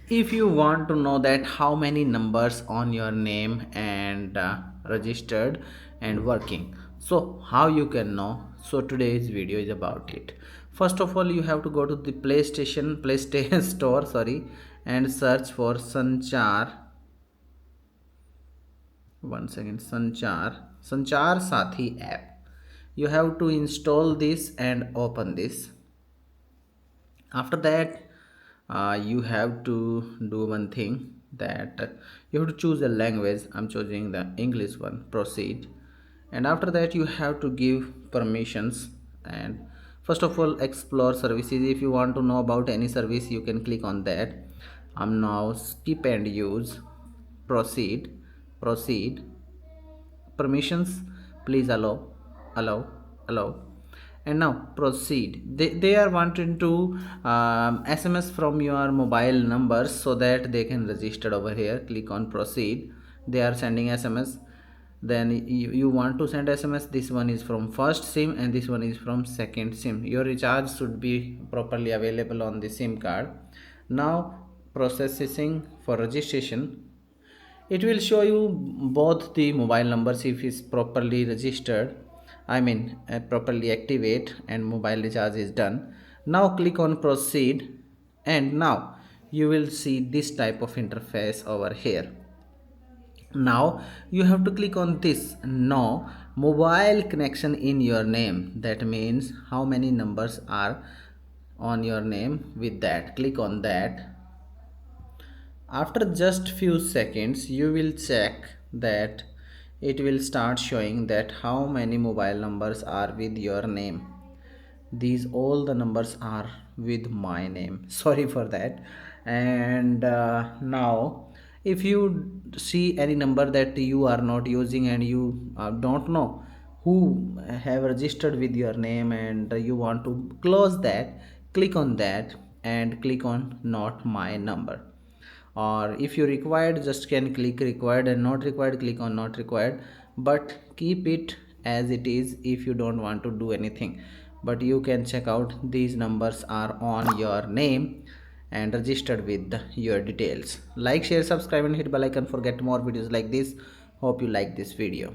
If you want to know that how many numbers on your name and registered and working, so how you can know, so today's video is about it. First of all, you have to go to the playstation store, sorry, and search for Sanchar. One second. Sanchar Saathi app. You have to install this and open this. After that, you have to do one thing, that you have to choose a language. I'm choosing the English one. Proceed. And after that, you have to give permissions. And first of all, explore services. If you want to know about any service, you can click on that. I'm now skip and use. Proceed. Permissions, please allow. And now proceed. They are wanting to SMS from your mobile numbers, so that they can register over here. Click on proceed. They are sending SMS. Then you want to send SMS. This one is from first sim and this one is from second sim. Your recharge should be properly available on the sim card. Now processing for registration. It will show you both the mobile numbers if it's properly registered, properly activate, and mobile recharge is done. Now click on proceed, and now you will see this type of interface over here. Now you have to click on this no mobile connection in your name. That means how many numbers are on your name. With that, click on that. After just few seconds, you will check that it will start showing that how many mobile numbers are with your name. These all the numbers are with my name. Sorry for that. And now if you see any number that you are not using and you don't know who have registered with your name, and you want to close that, click on that and click on not my number. Or if you required, just can click required, and not required, click on not required. But keep it as it is if you don't want to do anything. But you can check out these numbers are on your name and registered with your details. Like, share, subscribe and hit bell icon for get more videos like this. Hope you like this video.